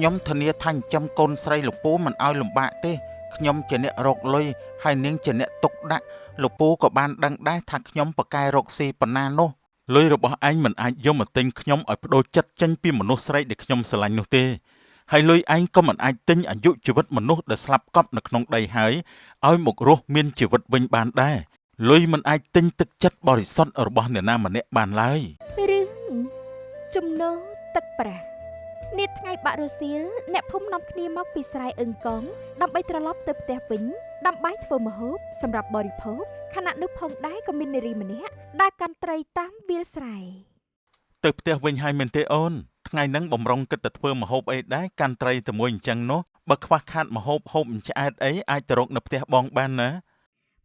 ខ្ញុំធានាថាចិញ្ចឹមកូនស្រីលោកពូមិនឲ្យលំបាកទេខ្ញុំជាអ្នករកលុយហើយនាងជាអ្នកទុកដាក់លោកពូក៏បានដឹងដែរថាខ្ញុំប្រកែរកស៊ីប៉ុណ្ណានោះលុយរបស់ឯងមិនអាចយកមកទិញខ្ញុំឲ្យបដូរចិត្តចេញពីមនុស្សស្រីដែលខ្ញុំស្រឡាញ់នោះទេហើយលុយឯងក៏មិនអាចទិញអាយុជីវិតមនុស្សដែលស្លាប់កប់នៅក្នុងដីហើយឲ្យមករស់មានជីវិតវិញបានដែរលុយមិនអាចទិញទឹកចិត្តបរិសុទ្ធរបស់អ្នកណាម្នាក់បានឡើយរឿងចំណូលទឹកប្រាក់នាថ្ងៃបាក់រសៀលអ្នកភូមិនាំគ្នាមកពីស្រែអឹងកងដើម្បីត្រឡប់ទៅផ្ទះវិញដាំបាយធ្វើម្ហូបសម្រាប់បរិភោគខណៈនោះផងដែរក៏មាននារីម្នាក់ដើរកាន់ត្រីតាមវាលស្រែទៅផ្ទះវិញហើយមែនទេអូនថ្ងៃហ្នឹងបំរុងគិតតែធ្វើម្ហូបអីដែរកាន់ត្រីតែមួយអញ្ចឹងនោះបើខ្វះខាតម្ហូបហូបឆ្អែតអីអាចទៅរកនៅផ្ទះបងបានណា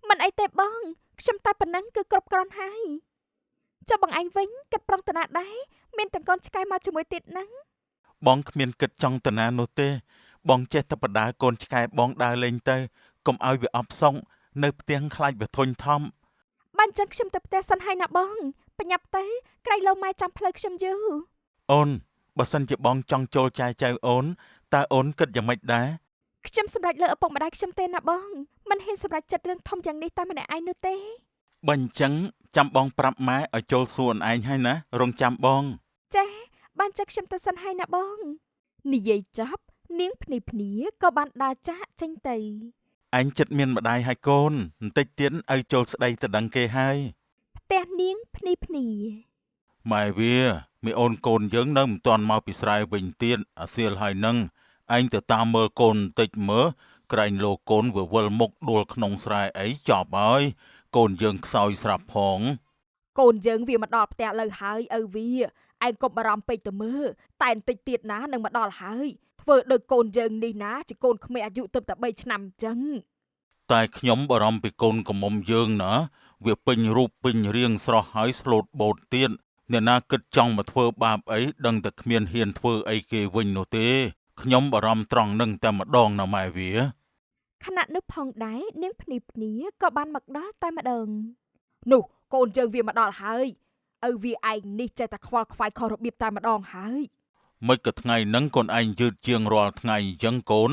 មិនអីទេបងខ្ញុំតែប៉ុណ្ណឹងគឺគ្រប់គ្រាន់ហើយចុះបងឯងវិញគិតប្រុងតណាដែរមានទាំងកូនឆ្កែមកជាមួយទៀតហ្នឹងបងគ្មានគិតចង់តាណានោះទេបងចេះតែបដាកូនឆ្កែបងដើរលេងទៅកុំឲ្យវាអបសង្កនៅផ្ទះខ្លាចវាធុញថប់បានចឹងខ្ញុំទៅផ្ទះសិនហើយណាបងបញ្ញាប់ទៅក្រៃលោម៉ែចាំផ្លូវខ្ញុំយូរអូនបើសិនជាបងចង់ចូលចែចៅអូនតើអូនគិតយ៉ាងម៉េចដែរខ្ញុំសម្រេចលើឪពុកម្ដាយខ្ញុំទេណាបងមិនហ៊ានសម្រេចចិត្តរឿងធំយ៉ាងនេះតែម្នាក់ឯងនោះទេបើអញ្ចឹងចាំបងប្រាប់ម៉ែឲ្យចូលសួរអូនឯងហើយណារងចាំបងចាបានចឹងខ្ញុំទៅសិនហើយណាបងនិយាយចប់នាងភ្នីភ្នីក៏បានដើរចាកចេញទៅឯងចិត្តមានម្ដាយហើយកូនបន្តិចទៀតឲ្យចូលស្ដីទៅដឹងគេហើយផ្ទះនាងភ្នីភ្នីម៉ែវាមីអូនកូនយើងនៅមិនទាន់មកពីស្រែវិញទៀតអាសៀលហើយនឹងឯងទៅតាមមើលកូនបន្តិចមើលក្រែងលោកកូនវាវិលមុខដួលក្នុងស្រែអីចប់ហើយកូនយើងខ្សោយស្រាប់ផងកូនយើងវាមកដល់ផ្ទះលើហើយឪវាឯងកុំបារម្ភពេកទៅមើលតែបន្តិចទៀតណានឹងមកដល់ហើយធ្វើដោយកូនយើងនេះណាជាកូនក្មេងអាយុទៅតែ3ឆ្នាំអញ្ចឹងតែខ្ញុំបារម្ភពីកូនកំមុំយើងណាវាពេញរូបពេញរាងស្រស់ហើយស្លូតបូតទៀតអ្នកណាគិតចង់មកធ្វើបាបអីដឹងតែគ្មានហ៊ានធ្វើអីគេវិញនោះទេខ្ញុំបារម្ភត្រង់នឹងតែម្ដងណាម៉ែវាខណៈនោះផងដែរនាងភ្នីភ្នីក៏បានមកដល់តែម្ដងនោះកូនយើងវាមកដល់ហើយឪវាឯងនេះចេះតែខ្វល់ខ្វាយខុសរបៀបតែម្ដងហើយមិនក៏ថ្ងៃហ្នឹងកូនឯងយឺតជាងរាល់ថ្ងៃអញ្ចឹងកូន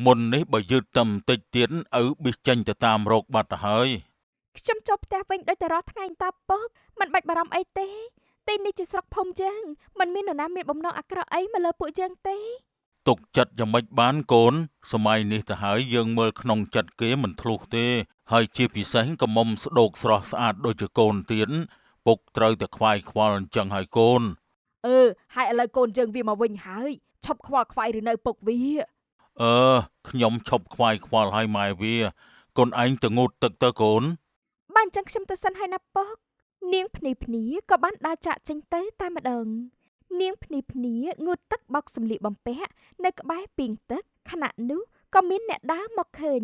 មុននេះបើយឺតតែបន្តិចទៀតឪប៊ីសចេញទៅតាមរោគបាត់ទៅហើយខ្ញុំចូលផ្ទះវិញដូចតែរាល់ថ្ងៃតាពុកមិនបាច់បារម្ភអីទេទីនេះជាស្រុកភូមិយើងមិនមាននរណាមានបំណងអាក្រក់អីមកលើពួកយើងទេទុកចិត្តយ៉ាងម៉េចបានកូនសម័យនេះទៅហើយយើងមើលក្នុងចិត្តគេមិនធ្លុះទេហើយជាពិសេសក៏មុំស្ដោកស្រស់ស្អាតដូចជាកូនទៀតពុកត្រូវតែខ្វាយខ្វល់អញ្ចឹងហើយកូនហើយឥឡូវកូនយើងវាមកវិញហើយឈប់ខ្វល់ខ្វាយឬនៅពុកវាខ្ញុំឈប់ខ្វាយខ្វល់ហើយម៉ែវាកូនឯងទៅងូតទឹកទៅកូនបានចឹងខ្ញុំទៅសិនហើយណាពុកនាងភ្នីភ្នីក៏បានដើរចាកចេញទៅតែម្ដងនាងភ្នីភ្នីងូតទឹកបោកសម្លៀកបំពាក់នៅក្បែរពីងទឹកខណៈនោះក៏មានអ្នកដើរមកឃើញ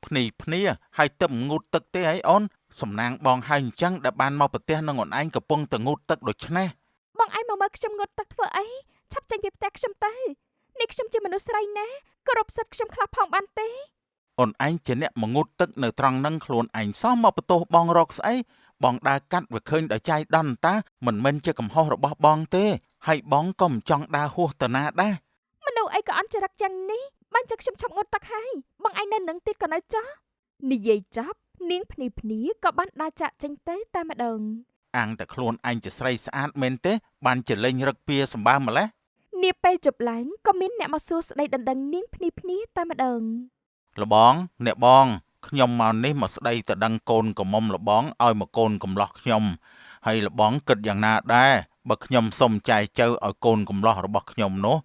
ភ្នីហើយទៅងូតទឹកទេអីអូនសំណាងបងហើយអញ្ចឹងដែលបានមកប្រទះនឹងអូនឯងកំពុងតែងូតទឹកដូច្នេះបងឯងមកមើលខ្ញុំងូតទឹកធ្វើអីឆាប់ចេញពីផ្ទះខ្ញុំទៅនេះខ្ញុំជាមនុស្សស្រីណាគោរពសិទ្ធិខ្ញុំខ្លះផងបានទេអូនឯងជាអ្នកមកងូតទឹកនៅត្រង់នឹងខ្លួនឯងសោះមកបន្ទោសបងរកស្អីបងដើរកាត់វាឃើញដល់ចៃដន្យតាមិនមែនជាកំហុសរបស់បងទេហើយបងក៏មិនចង់ដើរហួសតាណាដែរមនុស្សអីក៏អន់ចរិតយ៉ាងនេះបានចឹកខ្ញុំឈប់ងូតទឹកហើយបងឯងនៅនឹងទៀតក៏នៅចោះនិយាយចប់នាងភ្នីភ្នីក៏បានដើរចាក់ចេញទៅតែម្ដងអាងតែខ្លួនឯងជាស្រីស្អាតមែនទេបានជាលេងរឹកពៀសម្បើម្លេះនាពេលជប់ឡើងក៏មានអ្នកមកសួរស្ដីដណ្ដឹងនាងភ្នីភ្នីតែម្ដងលបងអ្នកបងខ្ញុំមកនេះមកស្ដីទៅដឹងកូនកំមុំលបងឲ្យមកកូនកំឡោះខ្ញុំហើយលបងគិតយ៉ាងណាដែរបើខ្ញុំសុំចែកចៅឲ្យកូនកំឡោះរបស់ខ្ញុំនោះ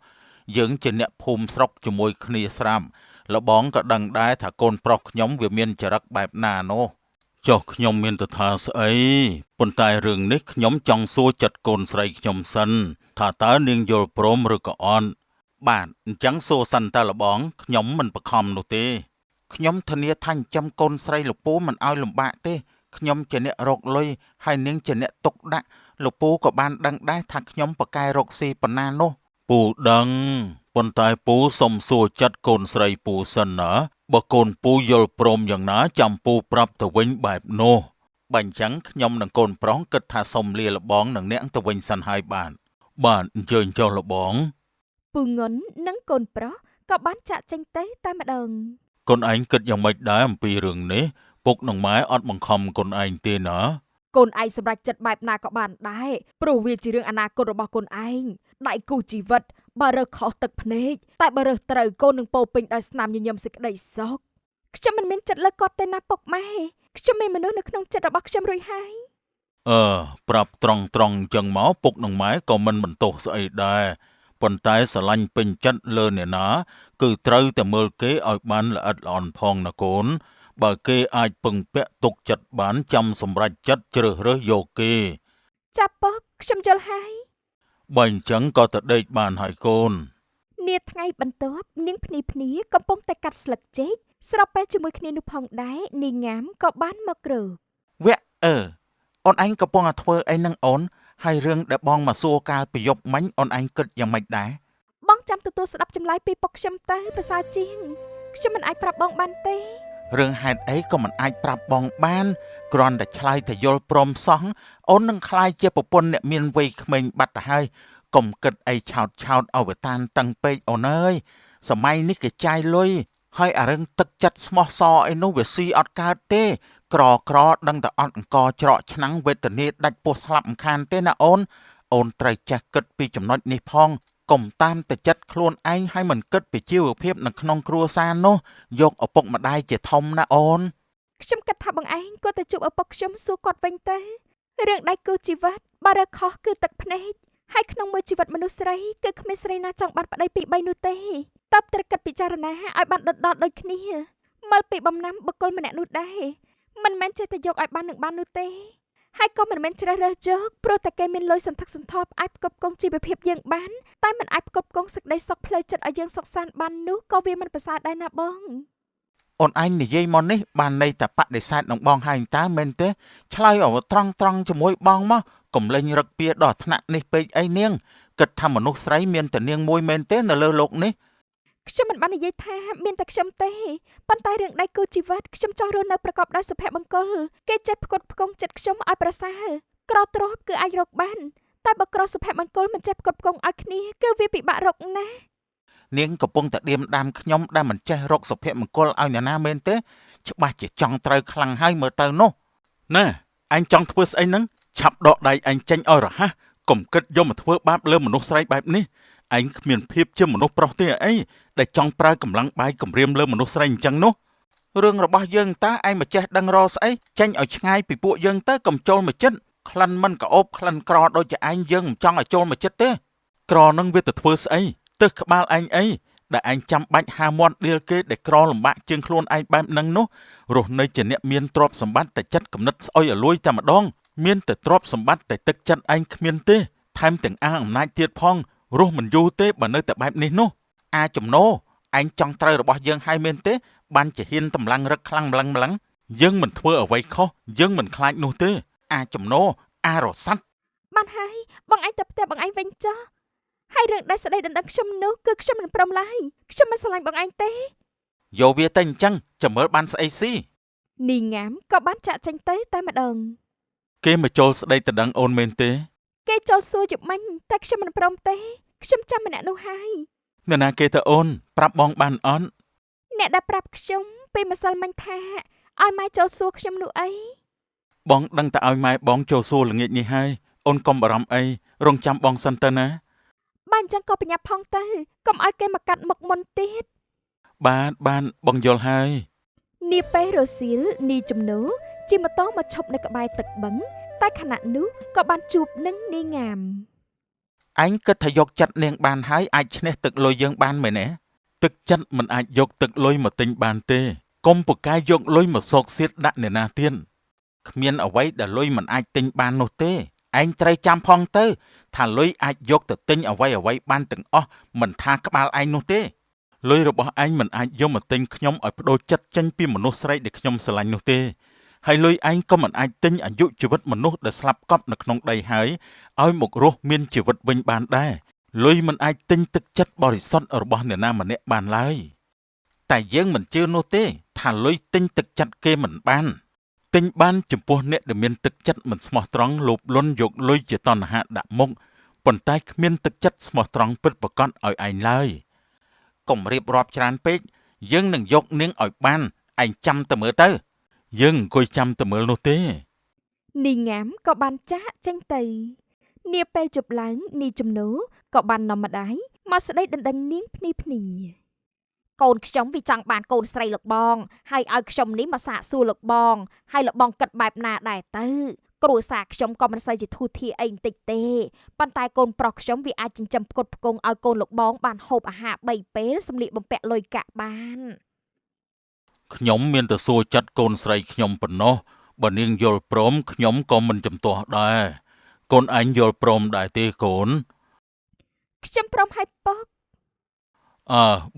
យើងជាអ្នកភូមិស្រុកជាមួយគ្នាស្រាប់លបងក៏ដឹងដែរថាកូនប្រុសខ្ញុំវាមានចរិតបែបណានោះចុះខ្ញុំមានទៅថាស្អីប៉ុន្តែរឿងនេះខ្ញុំចង់សួរចិត្តកូនស្រីខ្ញុំសិនថាតើនាងយល់ព្រមឬក៏អត់បាទអញ្ចឹងសួរសិនតើលបងខ្ញុំមិនបខំនោះទេខ្ញុំធានាថាចិញ្ចឹមកូនស្រីលោកពូមិនឲ្យលំបាកទេខ្ញុំជាអ្នករកលុយហើយនាងជាអ្នកទុកដាក់លោកពូក៏បានដឹងដែរថាខ្ញុំប្រកែរកស៊ីប៉ុណ្ណានោះពូដឹងប៉ុន្តែពូសុំសួរចិត្តកូនស្រីពូសិនណាបើកូនពូយល់ព្រមយ៉ាងណាចាំពូប្រាប់ទៅវិញបែបនោះបើអញ្ចឹងខ្ញុំនិងកូនប្រុសគិតថាសុំលាលបងនិងអ្នកទៅវិញសិនហើយបាទអញ្ជើញចុះលបង ពូងុននិងកូនប្រុសក៏បានចាក់ចេញទៅតែម្ដង កូនឯងគិតយ៉ាងម៉េចដែរអំពីរឿងនេះពុកនិងម៉ែអត់បង្ខំកូនឯងទេណា កូនឯងសម្រេចចិត្តបែបណាក៏បានដែរព្រោះវាជារឿងអនាគតរបស់កូនឯងដៃគូជីវិតបើរើសខុសទឹកភ្នែកតែបើរើសត្រូវកូននឹងពោពេញដោយស្នាមញញឹមសេចក្តីសុខខ្ញុំមិនមានចិត្តលើគាត់ទេណាពុកម៉ែខ្ញុំមានមនុស្សនៅក្នុងចិត្តរបស់ខ្ញុំរួចហើយ ប្រាប់ត្រង់អញ្ចឹងមកពុកនិងម៉ែក៏មិនបន្ទោសស្អីដែរប៉ុន្តែស្រឡាញ់ពេញចិត្តលើអ្នកណាគឺត្រូវតែមើលគេឲ្យបានល្អិតល្អន់ផងណាកូនបើគេអាចពឹងពាក់ទុកចិត្តបានចាំសម្រេចចិត្តជ្រើសរើសយកគេ ចាប់ពុកខ្ញុំយល់ហើយ បើអញ្ចឹងក៏ទៅដេកបានហើយកូន នាថ្ងៃបន្ទាប់នាងភ្នីកំពុងតែកាត់ស្លឹកចេកស្របពេលជាមួយគ្នានោះផងដែរនាងងាមក៏បានមករក វាក់អូនឯងកំពុងតែធ្វើអីនឹងអូនហើយរឿងដែលបងមកសួរកាលពីយប់មិញអូនឯងគិតយ៉ាងម៉េចដែរ បងចាំទទួលស្ដាប់ចម្លើយពីពុកខ្ញុំទៅប្រសើរជាងខ្ញុំមិនអាចប្រាប់បងបានទេ រឿងហេតុអីក៏មិនអាចប្រាប់បងបានគ្រាន់តែឆ្លើយតែយល់ព្រមសោះអូននឹងក្លាយជាប្រពន្ធអ្នកមានវ័យក្មេងបាត់ទៅហើយកុំគិតអីឆោតអវតានតឹងពេកអូនអើយសម័យនេះគេចាយលុយហើយអារឿងទឹកចិត្តស្មោះសរអីនោះវាស៊ីអត់កើតទេក្រដឹងតែអត់អង្គច្រកឆ្នាំងវេទនាដាច់ពោះស្លាប់មិនខានទេណាអូនត្រូវចេះគិតពីចំណុចនេះផងកុំតាមតែចិត្តខ្លួនឯងហើយមិនគិតពីជីវភាពនៅក្នុងគ្រួសារនោះយកឪពុកម្ដាយជាធំណាអូន ខ្ញុំគិតថាបងឯងគាត់ទៅជួបឪពុកខ្ញុំសួរគាត់វិញទៅរឿងដៃគូជីវិតបើរើខុសគឺទឹកភ្នែកហើយក្នុងមួយជីវិតមនុស្សស្រីគឺគ្មានស្រីណាចង់បានប្តីពីរបីនោះទេតើបត្រូវគិតពិចារណាឲ្យបានដិតដល់ដូចគ្នាមើលពីបំណាំបុគ្គលម្នាក់នោះដែរមិនមែនចេះតែយកឲ្យបាននឹងបាននោះទេហើយក៏មិនមែនជ្រើសរើសយកព្រោះតែគេមានលុយសន្ធឹកសន្ធាប់អាចផ្គប់ផ្គង់ជីវភាពយើងបានតែមិនអាចផ្គប់ផ្គង់សេចក្តីសុខផ្លូវចិត្តឲ្យយើងសុខសាន្តបាននោះក៏វាមិនប្រសើរដែរណាបង អូនឯងនិយាយមកនេះបានន័យតែបដិសេធនឹងបងហើយតើមែនទេឆ្លើយឲ្យត្រង់ជាមួយបងមកកុំលេងរឹកពៀដល់ថ្នាក់នេះពេកអីនាងគិតថាមនុស្សស្រីមានតែនាងមួយមែនទេនៅលើโลกនេះ ខ្ញុំមិនបាននិយាយថាមានតែខ្ញុំទេប៉ុន្តែរឿងដៃគូជីវិតខ្ញុំចង់រស់នៅប្រកបដោយសុភមង្គលគេចេះផ្គត់ផ្គង់ចិត្តខ្ញុំឲ្យប្រសើរក្រទ្រព្យគឺអាចរកបានតែបើក្រសុភមង្គលមិនចេះផ្គត់ផ្គង់ឲ្យគ្នាគឺវាពិបាករកណាស់ នាងកំពុងតែឌៀមដាមខ្ញុំដែលមិនចេះរកសុភមង្គលឲ្យអ្នកណាមែនទេច្បាស់ជាចង់ត្រូវខ្លាំងហើយមើលទៅនោះណែអញចង់ធ្វើស្អីហ្នឹងឆាប់ដកដៃអញចេញឲ្យរហ័សកុំគិតយកមកធ្វើបាបលើមនុស្សស្រីបែបនេះឯងគ្មានភាពជាមនុស្សប្រុសទេអីដែលចង់ប្រើកម្លាំងបាយគំរាមលើមនុស្សស្រីអញ្ចឹងនោះរឿងរបស់យើងតើឯងមកចេះដឹងរកស្អីចេញឲ្យឆ្ងាយពីពួកយើងទៅកុំចូលមកចិត្តក្លិនមិនក្អូបក្លិនក្រដូចជាឯងយើងមិនចង់ឲ្យចូលមកចិត្តទេក្រនឹងវាទៅធ្វើស្អីទើសក្បាលឯងអីដែលឯងចាំបាច់ហាមាត់ដៀលគេដែលក្រលំបាកជាងខ្លួនឯងបែបហ្នឹងនោះរស់នៅជាអ្នកមានទ្រព្យសម្បត្តិតែចិត្តគំនិតស្អុយឲ្យលួយតែម្ដងមានតែទ្រព្យសម្បត្តិតែទឹកចិត្តឯងគ្មានទេថែមទាំងអាងអំណាចទៀតផងរស់មិនយូរទេបើនៅតែបែបនេះនោះអាចំណោឯងចង់ត្រូវរបស់យើងហើយមែនទេបានជាហ៊ានតម្លឹងរឹកខ្លាំងម្លឹងយើងមិនធ្វើអ្វីខុសយើងមិនខ្លាចនោះទេអាចំណោអារស័ត បានហើយបងឯងទៅផ្ទះបងឯងវិញចុះហើយរឿងដែលស្ដីដណ្ដឹងខ្ញុំនោះគឺខ្ញុំមិនព្រមឡើយខ្ញុំមិនស្រឡាញ់បងឯងទេ យកវាទៅអញ្ចឹងចាំមើលបានស្អីស៊ី នាងងាមក៏បានចាក់ចេញទៅតែម្ដង គេមកចូលស្ដីដណ្ដឹងអូនមែនទេ គេចូលសួរយប់មិញតែខ្ញុំមិនព្រមទេខ្ញុំចាំម្នាក់នោះហើយ នរណាគេទៅអូនប្រាប់បងបានអត់ អ្នកដែលប្រាប់ខ្ញុំពេលម្សិលមិញថាឲ្យម៉ែចូលសួរខ្ញុំនោះអី បងដឹងតែឲ្យម៉ែបងចូលសួរល្ងាចនេះហើយអូនកុំបារម្ភអីរងចាំបងសិនទៅណា បើអញ្ចឹងក៏បញ្ញាប់ផងទៅកុំឲ្យគេមកកាត់មុខមុនទៀត បានបងយល់ហើយ នាពេលរសៀលនីចំណូជិះម៉ូតូមកឈប់នៅក្បែរទឹកបឹងតែខណៈនោះក៏បានជួបនឹងនាងងាម ឯងគិតថាយកចិត្តនាងបានហើយអាចឈ្នះទឹកលុយយើងបានមែនទេទឹកចិត្តមិនអាចយកទឹកលុយមកទិញបានទេកុំពូកែយកលុយមកសោកសៀតដាក់អ្នកណាទៀតគ្មានអ្វីដែលលុយមិនអាចទិញបាននោះទេឯងត្រូវចាំផងទៅថាលុយអាចយកទៅទិញអ្វីបានទាំងអស់មិនថាក្បាលឯងនោះទេលុយរបស់ឯងមិនអាចយកមកទិញខ្ញុំឲ្យបដូរចិត្តចេញពីមនុស្សស្រីដែលខ្ញុំស្រឡាញ់នោះទេហើយលុយឯងក៏មិនអាចទិញអាយុជីវិតមនុស្សដែលស្លាប់កប់នៅក្នុងដីហើយឲ្យមករស់មានជីវិតវិញបានដែរលុយមិនអាចទិញទឹកចិត្តបរិសុទ្ធរបស់អ្នកណាម្នាក់បានឡើយតែយើងមិនជឿនោះទេថាលុយទិញទឹកចិត្តគេមិនបានទិញបានចំពោះអ្នកដែលមានទឹកចិត្តមិនស្មោះត្រង់លោភលន់យកលុយជាតណ្ហាដាក់មុខ ប៉ុន្តែគ្មានទឹកចិត្តស្មោះត្រង់ពិតប្រាកដឲ្យឯងឡើយកុំរៀបរាប់ច្រើនពេកយើងនឹងយកនាងឲ្យបានឯងចាំតែមើលទៅយើងអង្គុយចាំតែមើលនោះទេនាយងាមក៏បានចាកចេញទៅនាពេលជប់ឡើងនាយជំនោក៏បាននាំម្ដាយមកស្ដីដណ្ដឹងនាងភ្នីភ្នីកូនខ្ញុំវាចង់បានកូនស្រីលោកបងហើយឲ្យខ្ញុំនេះមកសាកសួរលោកបងហើយលោកបងគិតបែបណាដែរទៅគ្រួសារខ្ញុំក៏មិនសូវជាធូរធារអីបន្តិចទេប៉ុន្តែកូនប្រុសខ្ញុំវាអាចចិញ្ចឹមផ្គត់ផ្គង់ឲ្យកូនលោកបងបានហូបអាហារ3ពេលសម្លៀកបំពាក់លុយកាក់បានខ្ញុំមានតែសួរចិត្តកូនស្រីខ្ញុំប៉ុណ្ណោះបើនាងយល់ព្រមខ្ញុំក៏មិនជំទាស់ដែរកូនឯងយល់ព្រមដែរទេកូនខ្ញុំព្រមហើយពុក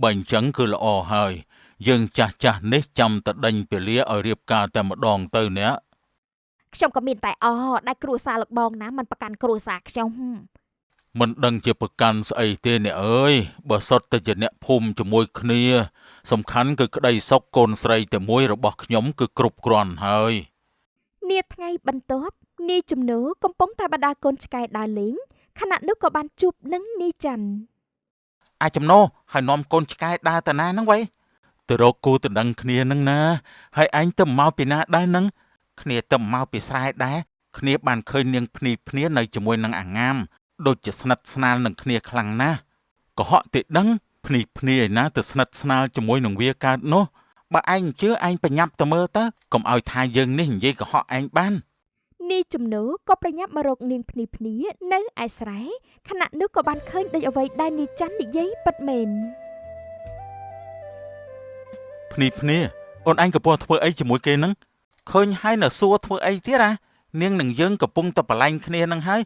បើអញ្ចឹងគឺល្អហើយយើងចាស់នេះចាំតែដេញពេលលាឲ្យរៀបការតែម្ដងទៅអ្នកខ្ញុំក៏មានតែដែលគ្រួសារលោកបងណាមិនប្រកាន់គ្រួសារខ្ញុំមិនដឹងជាប្រកាន់ស្អីទេអ្នកអើយបើសុទ្ធតែជាអ្នកភូមិជាមួយគ្នាសំខាន់គឺក្តីសុខកូនស្រីតែមួយរបស់ខ្ញុំគឺគ្រប់គ្រាន់ហើយនាថ្ងៃបន្ទាប់នាយជំនោកំពុងតែបដាកូនឆ្កែដើរលេងខណៈនោះក៏បានជួបនឹងនាយច័ន្ទអាចចំណោហើយនាំកូនឆ្កែដើរតាណាហ្នឹងវ៉ៃទៅរកគូទៅដឹងគ្នាហ្នឹងណាហើយឯងទៅមកពីណាដែរហ្នឹងគ្នាទៅមកពីស្រែដែរគ្នាបានឃើញនាងភ្នីនៅជាមួយនឹងអាងាមដូចជាស្និទ្ធស្នាលនឹងគ្នាខ្លាំងណាស់កុហកទេដឹងភ្នីឯណាទៅស្និទ្ធស្នាលជាមួយនឹងវាកើតនោះបើឯងជឿឯងប្រញាប់ទៅមើលទៅកុំឲ្យថាយើងនេះនិយាយកុហកឯងបាននាយជំនោក៏ប្រញាប់មករកនាងភ្នីនៅឯស្រែខណៈនោះក៏បានឃើញដូចអ្វីដែលនាយច័ន្ទនិយាយពិតមែនភ្នីអូនឯងកំពុងធ្វើអីជាមួយគេហ្នឹងឃើញហើយនៅសួរធ្វើអីទៀតនាងនឹងយើងកំពុងតែប្រឡែងគ្នានឹងហើយ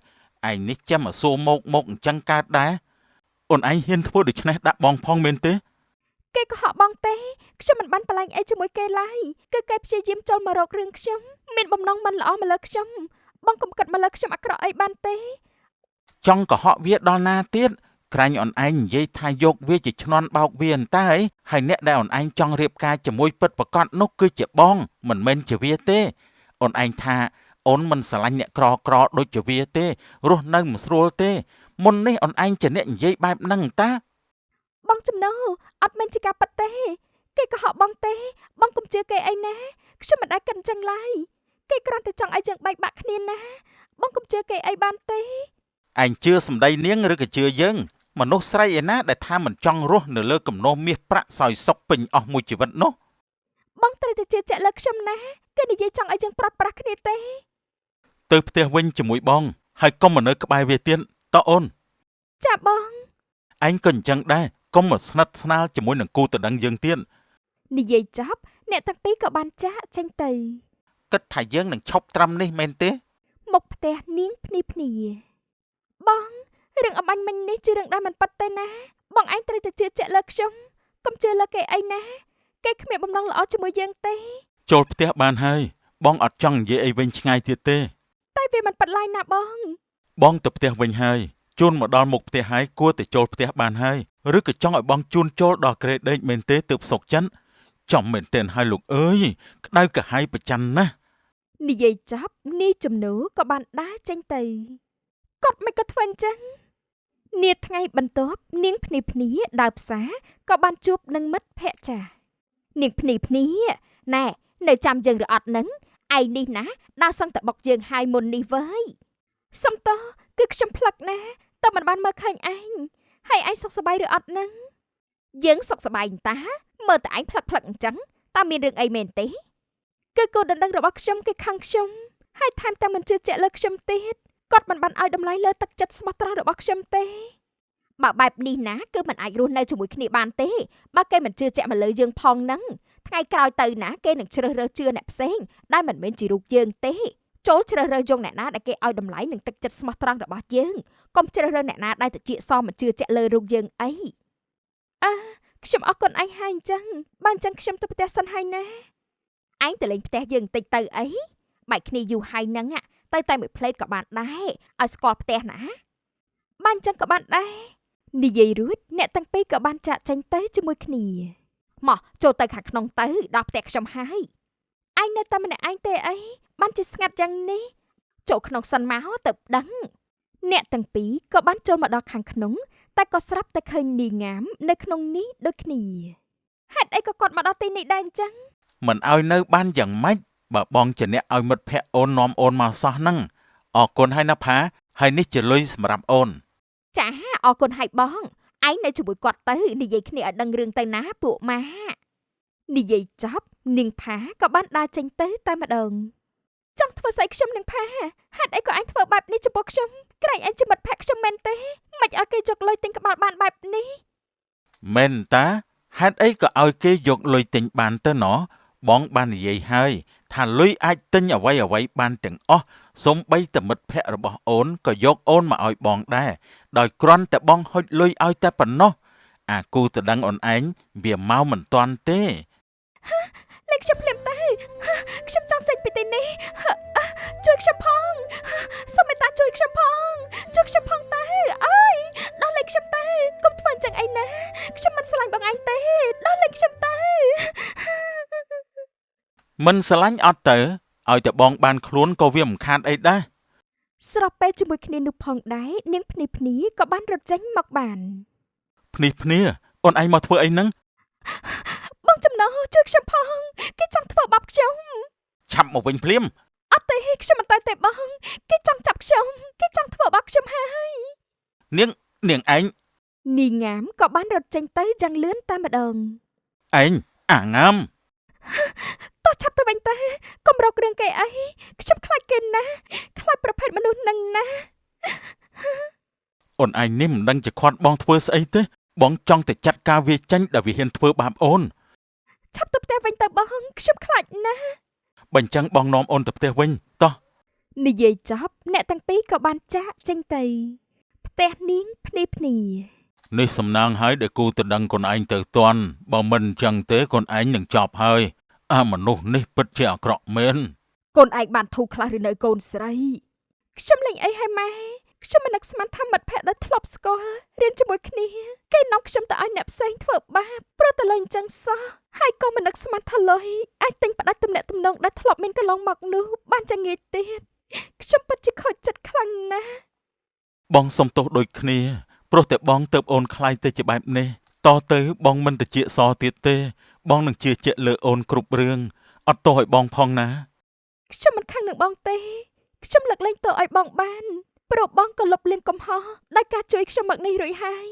ឯងនេះចាំមកសួរមកអញ្ចឹងកើតដែរអូនឯងហ៊ានធ្វើដូច្នេះដាក់បងផងមែនទេគេកុហកបងទេខ្ញុំមិនបានប្រឡែងអីជាមួយគេឡើយគឺគេព្យាយាមចូលមករករឿងខ្ញុំមានបំណងមិនល្អមកលើខ្ញុំបងកុំគិតមកលើខ្ញុំអាក្រក់អីបានទេចង់កុហកវាដល់ណាទៀតក្រាញ់អូនឯងនិយាយថាយកវាជាឈ្នន់បោកវាអន្តែហើយអ្នកដែលអូនឯងចង់រៀបការជាមួយពិតប្រាកដនោះគឺជាបងមិនមែនជាវាទេអូនឯងថាអូនមិនស្រឡាញ់អ្នកក្រដូចជាវាទេរស់នៅមិនស្រួលទេមុននេះអូនឯងជាអ្នកនិយាយបែបហ្នឹងតាបងចំណោអត់មែនជាការប៉ັດទេគេកុហកបងទេបងកុំជឿគេអីណាខ្ញុំមិនដែលគិតអញ្ចឹងឡើយគេគ្រាន់តែចង់ឲ្យយើងបែកបាក់គ្នាណាបងកុំជឿគេអីបានទេឯងជឿសម្ដីនាងឬក៏ជឿយើងមនុស្សស្រីឯណាដែលថាមិនចង់រស់នៅលើគំនរមាសប្រាក់សោយសុខពេញអស់មួយជីវិតនោះបងត្រូវតែជឿជាក់លើខ្ញុំណាគេនិយាយចង់ឲ្យយើងប្រត់ប្រាស់គ្នាទេទៅផ្ទះវិញជាមួយបងហើយកុំមកនៅក្បែរវាទៀតតើអូនចាបងឯងក៏អញ្ចឹងដែរកុំមកស្និទ្ធស្នាលជាមួយនឹងគូតដឹងយើងទៀតនិយាយចប់អ្នកទាំងពីរក៏បានចាកចេញទៅគិតថាយើងនឹងឈប់ត្រឹមនេះមែនទេមុខផ្ទះនាងភ្នីបងរឿងអំបញ្ញមិញនេះជារឿងដែលមិនប៉ັດទេណាបងឯងត្រូវតែជឿជាក់លើខ្ញុំកុំជឿលើគេអីណាគេគ្មានបំណងល្អជាមួយយើងទេចូលផ្ទះបានហើយបងអត់ចង់និយាយអីវិញឆ្ងាយទៀតទេតែវាមិនប៉ັດឡើយណាបងទៅផ្ទះវិញហើយជូនមកដល់មុខផ្ទះហើយគួរតែចូលផ្ទះបានហើយឬក៏ចង់ឲ្យបងជូនចូលដល់ក្រេដេកមែនទេទើបសុកចិនចំមែនទែនហើយលោកអើយក្តៅកាហាយប្រច័ណ្ឌណាស់និយាយចប់នាយជំនោក៏បានដើរចេញទៅគាត់មិនក៏ធ្វើអញ្ចឹងនាថ្ងៃបន្ទាប់នាងភ្នីដើរផ្សារក៏បានជួបនឹងមិត្តភក្តិចាស់នាងភ្នីណែនៅចាំយើងឬអត់នឹងឯងនេះណាដើរសឹងតែបុកយើងហើយមុននេះវើយសំតោគឺខ្ញុំផ្លឹកណាតែមិនបានមើលឃើញឯងហើយឯងសុខសប្បាយឬអត់នឹងយើងសុខសប្បាយតាមើលតែឯងផ្លឹកអញ្ចឹងតើមានរឿងអីមែនទេគឺគូដណ្ដឹងរបស់ខ្ញុំគេខឹងខ្ញុំហើយថែមទាំងមិនជឿជាក់លើខ្ញុំទៀតគាត់មិនបានឲ្យតម្លៃលើទឹកចិត្តស្មោះត្រង់របស់ខ្ញុំទេបើបែបនេះណាគឺមិនអាចរស់នៅជាមួយគ្នាបានទេបើគេមិនជឿជាក់មកលើយើងផងហ្នឹងថ្ងៃក្រោយទៅណាគេនឹងជ្រើសរើសជឿអ្នកផ្សេងដែលមិនមែនជារូបយើងទេចូលជ្រើសរើសយកអ្នកណាដែលគេឲ្យតម្លៃនឹងទឹកចិត្តស្មោះត្រង់របស់យើងកុំជ្រើសរើសអ្នកណាដែលតិចសមមិនជឿជាក់លើរូបយើងអីខ្ញុំអរគុណឯងហើយអញ្ចឹងបើអញ្ចឹងខ្ញុំទៅផ្ទះសិនហើយណាឯងទៅលេងផ្ទះយើងបន្តិចទៅអីបែកគ្នាយូរហើយហ្នឹងទៅតែមួយផ្លេតក៏បានដែរឲ្យស្គាល់ផ្ទះណាបានអញ្ចឹងក៏បានដែរនិយាយរួចអ្នកទាំងពីរក៏បានចាក់ចេញទៅជាមួយគ្នាមកចូលទៅខាងក្នុងទៅដល់ផ្ទះខ្ញុំហើយឯងនៅតែម្នាក់ឯងទេអីបានជាស្ងាត់យ៉ាងនេះចូលក្នុងសិនមកទៅដឹង អ្នកទាំងពីរក៏បានចូលមកដល់ខាងក្នុងតែក៏ស្រាប់តែឃើញនាងងាមនៅក្នុងនេះដូចគ្នាហេតុអីក៏គាត់មកដល់ទីនេះដែរអញ្ចឹង មិនឲ្យនៅបានយ៉ាងម៉េចបើបងជាអ្នកឲ្យមិត្តភក្តិអូននាំអូនមកសោះហ្នឹងអរគុណហើយណាផាហើយនេះជាលុយសម្រាប់អូន ចាអរគុណហើយបងឯងនៅជាមួយគាត់ទៅនិយាយគ្នាឲ្យដឹងរឿងទៅណាពួកម៉ានិយាយចប់នាងផាក៏បានដើរចេញទៅតែម្ដងចង់ធ្វើស្អីខ្ញុំនាងផាហេតុអីក៏ឯងធ្វើបែបនេះចំពោះខ្ញុំក្រែងឯងជាមិត្តភក្តិខ្ញុំមែនទេមិនឲ្យគេយកលុយទិញក្បាលបានបែបនេះ មែនតាហេតុអីក៏ឲ្យគេយកលុយទិញបានទៅណោះបងបាននិយាយហើយថាលុយអាចទិញអ្វីបានទាំងអស់សូម្បីតែមិត្តភក្តិរបស់អូនក៏យកអូនមកឲ្យបងដែរដោយគ្រាន់តែបងហុចលុយឲ្យតែប៉ុណ្ណោះអាគូទៅដឹងអូនឯងវាមកមិនទាន់ទេ លេខខ្ញុំភ្លាមទៅខ្ញុំចង់ចេញពីទីនេះជួយខ្ញុំផងសូមមេត្តាជួយខ្ញុំផងជួយខ្ញុំផងទៅអើយដល់លេខខ្ញុំទៅកុំធ្វើអញ្ចឹងអីណាខ្ញុំមិនស្រឡាញ់បងឯងទេដល់លេខខ្ញុំទៅ មិនស្រឡាញ់អត់ទៅឲ្យតែបងបានខ្លួនក៏វាមិនខាតអីដែរ ស្របពេលជាមួយគ្នានោះផងដែរនាងភ្នីក៏បានរត់ចេញមកបាន ភ្នេះអូនឯងមកធ្វើអីហ្នឹង បងចំណោជួយខ្ញុំផងគេចង់ធ្វើបាបខ្ញុំ ឆាប់មកវិញភ្លាម អត់ទេខ្ញុំមិនទៅទេបងគេចង់ចាប់ខ្ញុំគេចង់ធ្វើបាបខ្ញុំហើយ នាងឯង នាងងាមក៏បានរត់ចេញទៅយ៉ាងលឿនតែម្ដង ឯងអាងាម តោះឆាប់ទៅវិញទៅកុំរករឿងគេអីខ្ញុំខ្លាចគេណាស់ខ្លាចប្រភេទមនុស្សនឹងណាស់ អូនឯងនេះមិនដឹងជាខាត់បងធ្វើស្អីទេបងចង់តែចាត់ការវាចាញ់ដែលវាហ៊ានធ្វើបាបអូន ឆាប់ទៅផ្ទះវិញទៅបងខ្ញុំខ្លាចណាស់ បើអញ្ចឹងបងនាំអូនទៅផ្ទះវិញតោះ និយាយចប់អ្នកទាំងពីរក៏បានចាកចេញទៅផ្ទះនាងភ្នី នេះសំណាងហើយដែលគូទៅដឹងខ្លួនឯងទៅទាន់បើមិនអញ្ចឹងទេខ្លួនឯងនឹងចប់ហើយអាមនុស្សនេះពិតជាអាក្រក់មែន កូនឯងបានធូរខ្លះឬនៅកូនស្រីខ្ញុំលេងអីហើយម៉ែខ្ញុំមិននឹកស្មានថាមិត្តភក្តិដែលធ្លាប់ស្គាល់រៀនជាមួយគ្នាគេនាំខ្ញុំទៅឲ្យអ្នកផ្សេងធ្វើបាបព្រោះតែលេងអញ្ចឹងសោះហើយក៏មិននឹកស្មានថាលុយអាចទិញផ្ដាច់ទំនាក់ទំនងដែលធ្លាប់មានកន្លងមកនោះបានចងាយទៀតខ្ញុំពិតជាខូចចិត្តខ្លាំងណាស់ បងសុំទោសដូចគ្នាព្រោះតែបងទៅអូនខ្លាយទៅជាបែបនេះតទៅបងមិនតិចសទៀតទេបងនឹងជឿជាក់លើអូនគ្រប់រឿងអត់ទោសឲ្យបងផងណា ខ្ញុំមិនខឹងនឹងបងទេខ្ញុំលើកលែងទោសឲ្យបងបានព្រោះបងក៏លុបលាងកំហុសដោយការជួយខ្ញុំមកនេះរួចហើយ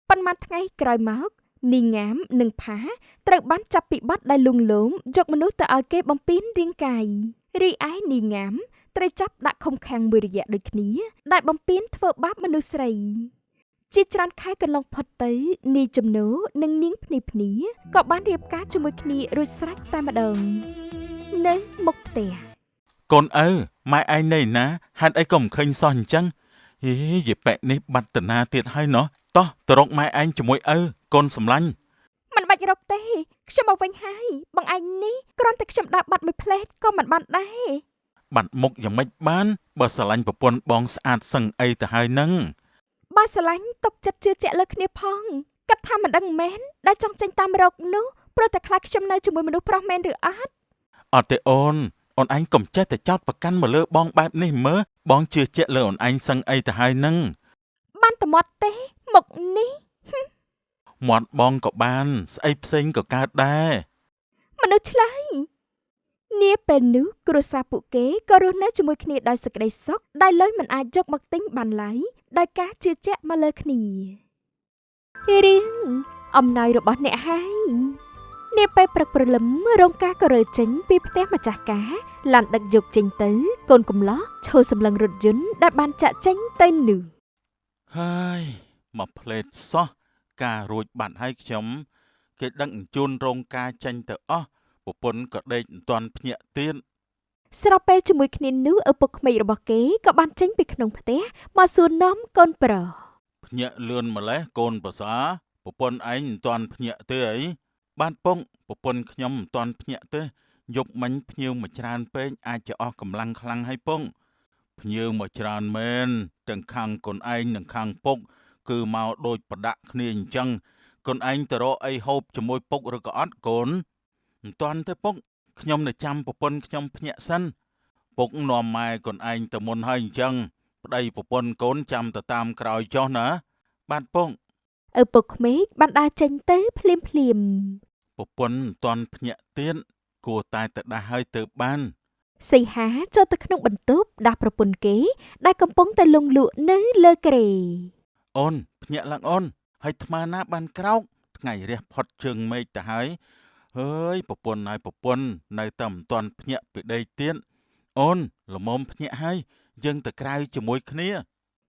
ប៉ុន្មានថ្ងៃក្រោយមកនីងាមនិងផាត្រូវបានចាប់ពីបទដែលលួងលោមយកមនុស្សទៅឲ្យគេបំពេញរាងកាយរីឯនីងាមត្រូវចាប់ដាក់ឃុំឃាំងមួយរយៈដូចគ្នាដែលបំពេញធ្វើបាបមនុស្សស្រីជាច្រើនខែកន្លងផុតទៅនីចំណូនិងនាងភ្នីក៏បានរៀបការជាមួយគ្នារួចស្រេចតែម្ដងនៅមុខផ្ទះ កូនឪម៉ែឯងនៅណាហេតុអីក៏មិនឃើញសោះអញ្ចឹងហេយេប៉ែកនេះបាត់តាណាទៀតហើយណោះតោះទៅរកម៉ែឯងជាមួយឪកូនសម្លាញ់ មិនបាច់រកទេខ្ញុំមកវិញហើយបងឯងនេះគ្រាន់តែខ្ញុំដើរបាត់មួយផ្លេតក៏មិនបានដែរ បាត់មុខយ៉ាងម៉េចបានបើស្រឡាញ់ប្រពន្ធបងស្អាតសឹងអីទៅហើយនឹង បើស្រឡាញ់ទុកចិត្តជឿជាក់លើគ្នាផងគិតថាមិនដឹងមែនដែលចង់ចេញតាមរកនោះព្រោះតែខ្លាចខ្ញុំនៅជាមួយមនុស្សប្រុសមែនឬអត់ អត់ទេអូនឯងកុំចេះតែចោទប្រកាន់មកលើបងបែបនេះមើលបងជឿជាក់លើអូនឯងសឹងអីទៅហើយនឹង បានតែមាត់ទេមុខនេះ មាត់បងក៏បានស្អីផ្សេងក៏កើតដែរ មនុស្សឆ្លើយនាពេលនោះគ្រួសារពួកគេក៏រស់នៅជាមួយគ្នាដោយសេចក្តីសុខដែលលុយមិនអាចយកមកទិញបានឡើយដោយការជឿជាក់មកលើគ្នារឿងអំណោយរបស់អ្នកហើយនាពេលព្រឹកព្រលឹមរោងការក៏រើចេញពីផ្ទះម្ចាស់ការឡានដឹកយកចេញទៅកូនកំឡោះឈរសម្លឹងរថយន្តដែលបានចាក់ចេញទៅនោះ ហើយមកផ្លេតសោះការរួចបាត់ហើយខ្ញុំគេដឹកអញ្ជូនរោងការចេញទៅអស់ប្រពន្ធក៏ដេកមិនទាន់ភ្ញាក់ទៀត ស្របពេលជាមួយគ្នានោះឪពុកក្មេករបស់គេក៏បានចេញពីក្នុងផ្ទះមកសួរនាំកូនប្រុស ភ្ញាក់លឿនម្លេះកូនប្រសាប្រពន្ធឯងមិនទាន់ភ្ញាក់ទេអីបានពងប្រពន្ធខ្ញុំមិនទាន់ភ្ញាក់ទេយប់មិញភ្ញៀវមកច្រើនពេកអាចจะអស់កម្លាំងខ្លាំងហើយពងភ្ញៀវមកច្រើនមែនទាំងខាងកូនឯងនិងខាងពុកគឺមកដូចប្រដាក់គ្នាអញ្ចឹងកូនឯងទៅរកអីហូបជាមួយពុកឬក៏អត់កូនមិនទាន់ទេពុកខ្ញុំនៅចាំប្រពន្ធខ្ញុំភ្ញាក់សិនពុកនាំម៉ែកូនឯងទៅមុនហើយអញ្ចឹង ប្តីប្រពន្ធកូនចាំទៅតាមក្រោយចុះណាបាទពង ឪពុកក្មេកបានដើរចេញទៅភ្លាមប្រពន្ធមិនទាន់ភ្ញាក់ទៀតគួរតែទៅដាស់ឲ្យទៅបាន សីហាចូលទៅក្នុងបន្ទប់ដាស់ប្រពន្ធគេដែលកំពុងតែលង់លក់នៅលើគ្រែ អូនភ្ញាក់ឡើងអូនហើយថ្មណាបានក្រោកថ្ងៃរះផុតជើងមេឃទៅហើយហើយប្រពន្ធហើយប្រពន្ធនៅតែមិនទាន់ភ្ញាក់ពីដេកទៀតអូនល្មមភ្ញាក់ហើយយើងទៅក្រៅជាមួយគ្នា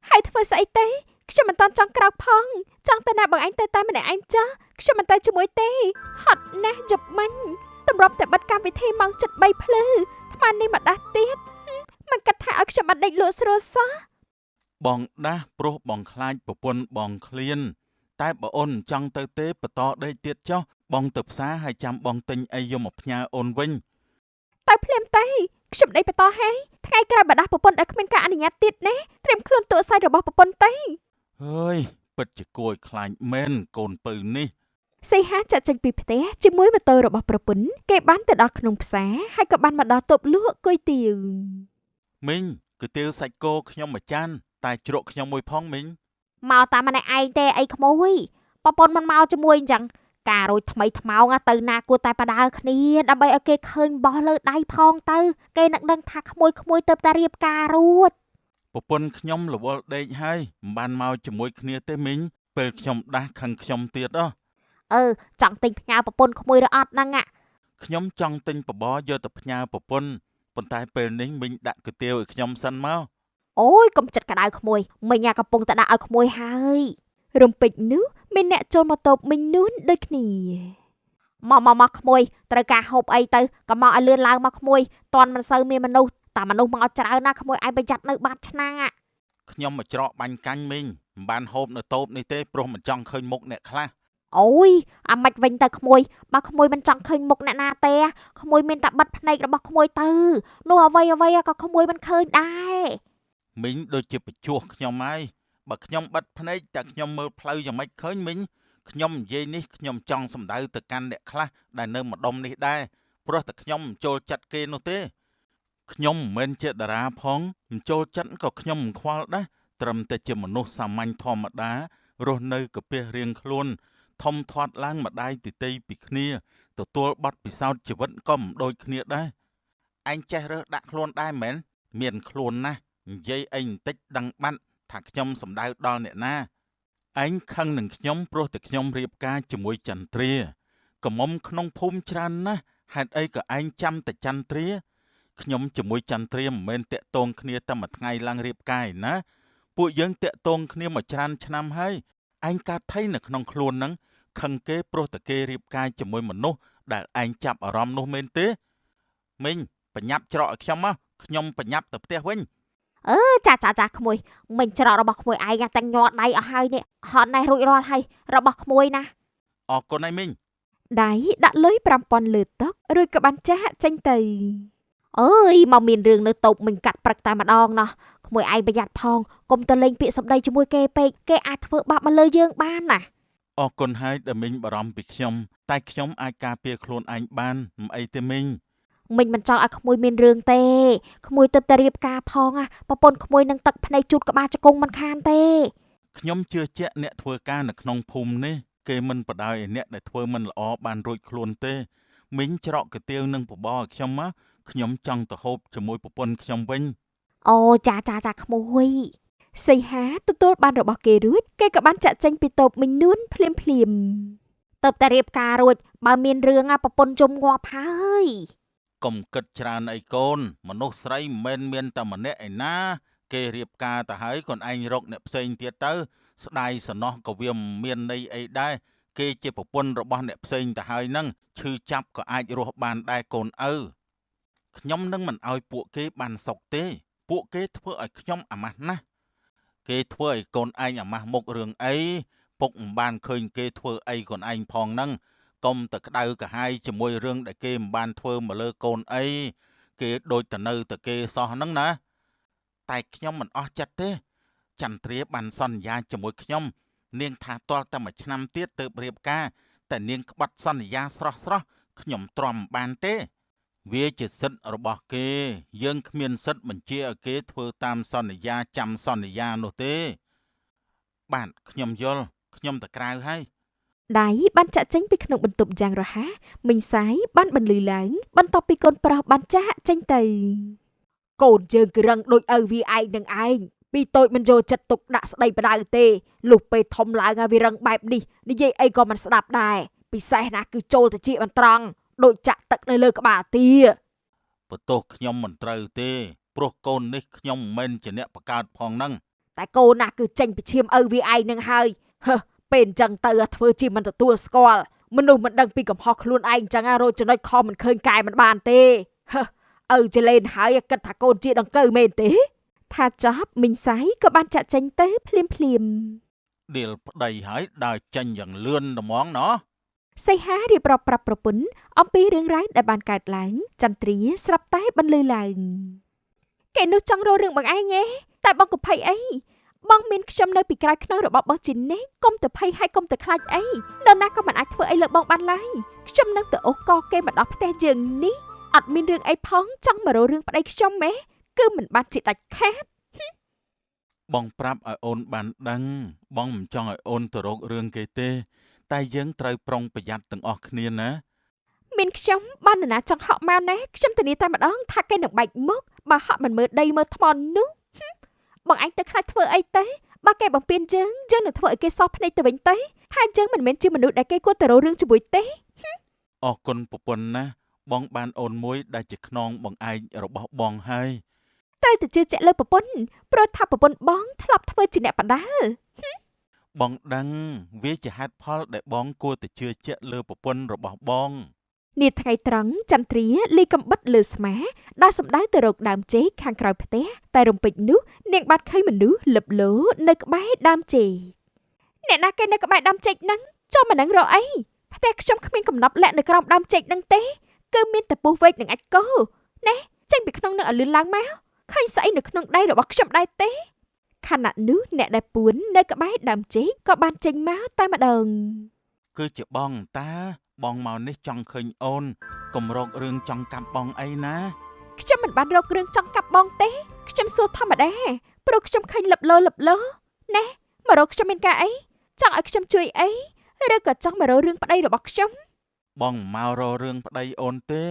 ហើយធ្វើស្អីទេខ្ញុំមិនតាន់ចង់ក្រោកផងចង់ទៅណាបងឯងទៅតែម្នាក់ឯងចាស់ខ្ញុំមិនទៅជាមួយទេហត់ណាស់យប់មិញតម្រាប់តែបិទកម្មវិធីម៉ោង 7:03 ភ្លឺថ្មនេះមកដាស់ទៀតមិនគិតថាឲ្យខ្ញុំបាត់ដេកលក់ស្រួលសោះ បងដាស់ព្រោះបងខ្លាចប្រពន្ធបងឃ្លានតែបើអូនចង់ទៅទេបន្តដេកទៀតចុះបងទៅផ្សារហើយចាំបងទិញអីយកមកផ្ញើអូនវិញ ទៅភ្លាមទេខ្ញុំដេកបន្តហើយថ្ងៃក្រោយបដាស់ប្រពន្ធឲ្យគ្មានការអនុញ្ញាតទៀតណាត្រៀមខ្លួនតួសាយរបស់ប្រពន្ធទេ ហើយពិតជាគួរឲ្យខ្លាចមែនកូនពៅនេះ សីហាចាក់ចេញពីផ្ទះជាមួយម៉ូតូរបស់ប្រពន្ធគេបានទៅដល់ក្នុងផ្សារហើយក៏បានមកដល់តូបលក់គុយទាវ មីងគុយទាវសាច់គោខ្ញុំមួយចានតែជ្រក់ខ្ញុំមួយផងមីង មកតាមម្នាក់ឯងទេអីក្មួយប្រពន្ធមិនមកជាមួយអញ្ចឹងការរួចថ្មីថ្មោងទៅណាគួរតែបដើគ្នាដើម្បីឲ្យគេឃើញបោះលើដៃផងទៅគេនឹងដឹងថាក្មួយទៅតែរៀបការរួច ប្រពន្ធខ្ញុំរវល់ដេកហើយមិនបានមកជាមួយគ្នាទេមីងពេលខ្ញុំដាស់ខឹងខ្ញុំទៀតហ៎ ចង់ទិញផ្ញើប្រពន្ធក្មួយឬអត់ហ្នឹង ខ្ញុំចង់ទិញបបរយកទៅផ្ញើប្រពន្ធប៉ុន្តែពេលនេះមីងដាក់គុយទាវឲ្យខ្ញុំសិនមក អូយកុំចិត្តក្តៅក្មួយមិញកំពុងតែដាក់ឲ្យក្មួយហើយរំពេចនោះមានអ្នកចូលមកតូបមិញនួនដូចគ្នាមកក្មួយត្រូវការហូបអីទៅក៏មកឲ្យលឿនឡើងមកក្មួយតន់មិនសូវមានមនុស្សតែមនុស្សមកអត់ច្រើនណាក្មួយឯងប្រយ័ត្ននៅបាតឆ្នាំង ខ្ញុំមកច្រកបាញ់កាញ់មីងមិនបានហូបនៅតូបនេះទេព្រោះមិនចង់ឃើញមុខអ្នកខ្លះ អូយអាម៉េចវិញទៅក្មួយបើក្មួយមិនចង់ឃើញមុខអ្នកណាទេក្មួយមានតែបិទភ្នែករបស់ក្មួយទៅនោះអ្វីក៏ក្មួយមិនឃើញដែរ មីងដូចជាបញ្ជួសខ្ញុំហើយបើខ្ញុំបិទភ្នែកតែខ្ញុំមើលផ្លូវយ៉ាងម៉េចឃើញមីងខ្ញុំនិយាយនេះខ្ញុំចង់សម្ដៅទៅកាន់អ្នកខ្លះដែលនៅម្ដុំនេះដែរព្រោះតែខ្ញុំមិនចូលចិត្តគេនោះទេខ្ញុំមិនមែនជាតារាផងមិនចូលចិត្តក៏ខ្ញុំមិនខ្វល់ដែរត្រឹមតែជាមនុស្សសាមញ្ញធម្មតារស់នៅកាពះរៀងខ្លួនធំធាត់ឡើងម្ដាយទីទីពីគ្នាទទួលបទពិសោធន៍ជីវិតក៏មិនដូចគ្នាដែរឯងចេះរើសដាក់ខ្លួនដែរមែនមានខ្លួនណាស់និយាយអីបន្តិចដឹងបាត់ថាខ្ញុំសំដៅដល់អ្នកណាឯងខឹងនឹងខ្ញុំព្រោះតែខ្ញុំរៀបការជាមួយចន្ទ្រាកមុំក្នុងភូមិច្រើនណាស់ហេតុអីក៏ឯងចាំតែចន្ទ្រាខ្ញុំជាមួយចន្ទ្រាមិនមែនតាក់ទងគ្នាតែមួយថ្ងៃឡើងរៀបការឯណាពួកយើងតាក់ទងគ្នាមកច្រើនឆ្នាំហើយឯងកាត់ថៃនៅក្នុងខ្លួនហ្នឹងខឹងគេព្រោះតែគេរៀបការជាមួយមនុស្សដែលឯងចាប់អារម្មណ៍នោះមែនទេមីងបញ្ញាប់ច្រកឲ្យខ្ញុំមកខ្ញុំបញ្ញាប់ទៅផ្ទះវិញ ចាក្មួយមិញច្រករបស់ក្មួយឯងតែញ័រដៃអស់ហើយនេះហត់ណេះរួចរាល់ហើយរបស់ក្មួយណា អរគុណហើយមីង ដៃដាក់លុយ 5,000 លើតុរួចក៏បានចាក់ចេញទៅអើយមកមានរឿងនៅតូបមិញកាត់ព្រឹកតែម្ដងណោះក្មួយឯងប្រយ័ត្នផងកុំទៅលេងពាក្យសម្ដីជាមួយគេពេកគេអាចធ្វើបាបមកលើយើងបានណា អរគុណហើយដែលមីងបារម្ភពីខ្ញុំតែខ្ញុំអាចការពារខ្លួនឯងបានមិនអីទេមីង មិញមិនចង់ឲ្យក្មួយមានរឿងទេក្មួយទៅតែរៀបការផងប្រពន្ធក្មួយនឹងទឹកភ្នែកជូតក្បាលជង្គង់មិនខានទេ ខ្ញុំជឿជាក់អ្នកធ្វើការនៅក្នុងភូមិនេះគេមិនបដ ாய் ឲ្យអ្នកដែលធ្វើមិនល្អបានរួចខ្លួនទេមីងច្រកកាទៀវនឹងបបរឲ្យខ្ញុំមកខ្ញុំចង់ទៅហូបជាមួយប្រពន្ធខ្ញុំវិញ អូចាក្មួយសីហាទទួលបានរបស់គេរួចគេក៏បានចាក់ចេញពីតូបមិញនួនភ្លាមទៅតែរៀបការរួចបើមានរឿងប្រពន្ធជុំងាប់ហើយក ុំគិតច្រើនអីកូនមនុស្សស្រីមិនមែនមានតែម្នាក់ឯណាគេរៀបការទៅហើយកូនឯងរកអ្នកផ្សេងទៀតទៅស្ដាយសំណោះក៏វាមិនមានន័យអីដែរគេជាប្រពន្ធរបស់អ្នកផ្សេងទៅហើយនឹងឈឺចាប់ក៏អាចរស់បានដែរកូនឪខ្ញុំនឹងមិនអោយពួកគេបានសុខទេពួកគេធ្វើឲ្យខ្ញុំអាម៉ាស់ណាស់គេធ្វើឲ្យកូនឯងអាម៉ាស់មុខរឿងអីពុកមិនបានឃើញគេធ្វើអីកូនឯងផងហ្នឹង កុំតែក្តៅកាហាយជាមួយរឿងដែលគេមិនបានធ្វើមកលើកូនអីគេដូចទៅនៅតែគេសោះហ្នឹងណាតែខ្ញុំមិនអស់ចិត្តទេចន្ទ្រាបានសន្យាជាមួយខ្ញុំនាងថាទាល់តែមួយឆ្នាំទៀតទើបរៀបការតែនាងក្បត់សន្យាស្រស់ខ្ញុំទ្រាំបានទេ វាជាសិទ្ធិរបស់គេយើងគ្មានសិទ្ធិបញ្ជាឲ្យគេធ្វើតាមសន្យាចាំសន្យានោះទេបាទខ្ញុំយល់ខ្ញុំទៅក្រៅហើយ ដៃបានចាក់ចេញពីក្នុងបន្ទប់យ៉ាងរហ័សមីងសាយបានបន្លឺឡើងបន្ទាប់ពីកូនប្រុសបានចាក់ចេញទៅកូនយើងគឺរឹងដូចឪវាឯងនឹងឯងពីតូចមិនយកចិត្តទុកដាក់ស្ដីបដៅទេលុះពេលធំឡើងហើយវារឹងបែបនេះនិយាយអីក៏មិនស្ដាប់ដែរពិសេសណាស់គឺចូលទៅជាអន្ត្រង់ដូចចាក់ទឹកនៅលើក្បាលទា បន្ទោសខ្ញុំមិនត្រូវទេព្រោះកូននេះខ្ញុំមិនមែនជាអ្នកបង្កើតផងហ្នឹង តែកូនណាស់គឺចេញពីឈាមឪវាឯងនឹងហើយពេលអញ្ចឹងទៅធ្វើជាមិនទទួលស្គាល់មនុស្សមិនដឹងពីកំហុសខ្លួនឯងអញ្ចឹងរកចំណុចខំមិនឃើញកែមិនបានទេឪចលេនហើយគិតថាកូនជាដង្កូវមែនទេថាចប់មីងសាយក៏បានចាក់ចេញទៅភ្លាមដៀលប្តីហើយដើរចេញយ៉ាងលឿនត្មងណោះ សីហារៀបរាប់ប្រាប់ប្រពន្ធអំពីរឿងរ៉ាវដែលបានកើតឡើងចន្ទ្រាស្រាប់តែបន្លឺឡើងគេនោះចង់រករឿងបងឯងទេតែបងកុំភ័យអីបងមានខ្ញុំនៅពីក្រោយខ្នងរបស់បងជីនេះកុំទៅភ័យហើយកុំទៅខ្លាចអីនរណាក៏មិនអាចធ្វើអីលើបងបានឡើយខ្ញុំនឹងទៅអូសកគេមកដល់ផ្ទះយើងនេះអត់មានរឿងអីផងចង់មករករឿងប្តីខ្ញុំហ៎គឺមិនបានជាដាច់ខាត បងប្រាប់ឲ្យអូនបានដឹងបងមិនចង់ឲ្យអូនទៅរករឿងគេទេតែយើងត្រូវប្រុងប្រយ័ត្នទាំងអស់គ្នាណា មានខ្ញុំបាននរណាចង់ហក់មកណាខ្ញុំធានាតែម្ដងថាគេនឹងបែកមុខបើហក់មិនមើលដីមើលថ្មនោះបងឯងទៅខ្លាចធ្វើអីទៅបើគេបំពេញយើងនឹងធ្វើឲ្យគេសោះភ្នែកទៅវិញទៅថាយើងមិនមែនជាមនុស្សដែលគេគួរទៅរករឿងជាមួយទេ អរគុណប្រពន្ធណាបងបានអូនមួយដែលជាខ្នងបងឯងរបស់បងហើយ ត្រូវតែជឿជាក់លើប្រពន្ធព្រោះថាប្រពន្ធបងធ្លាប់ធ្វើជាអ្នកបដាល បងដឹងវាជាហេតុផលដែលបងគួរតែជឿជាក់លើប្រពន្ធរបស់បង នាថ្ងៃត្រង់ចន្ទ្រាលីកំបិតលើស្មាដែលសំដៅទៅរកដើមចេកខាងក្រោយផ្ទះតែរំពេចនោះនាងបានឃើញមនុស្សលឹបលោនៅក្បែរដើមចេកអ្នកណាគេនៅក្បែរដើមចេកហ្នឹងចុះមិននឹងរកអីផ្ទះខ្ញុំគ្មានកំណប់លាក់នៅក្រោមដើមចេកហ្នឹងទេគឺមានតែពស់វែកនឹងអាចកោណែចេញពីក្នុងនឹងឲ្យលឿនឡើងមកឃើញស្អីនៅក្នុងដៃរបស់ខ្ញុំដែរទេខណៈនោះអ្នកដែលពួននៅក្បែរដើមចេកក៏បានចេញមកតែម្ដង គឺជាបងតាបងមកនេះចង់ឃើញអូនកុំរករឿងចង់កាប់បងអីណា ខ្ញុំមិនបានរករឿងចង់កាប់បងទេខ្ញុំសួរធម្មតាព្រោះខ្ញុំឃើញលឹបលោណែមករកខ្ញុំមានការអីចង់ឲ្យខ្ញុំជួយអីឬក៏ចង់មករករឿងប្តីរបស់ខ្ញុំ បងមករករឿងប្តីអូនទេ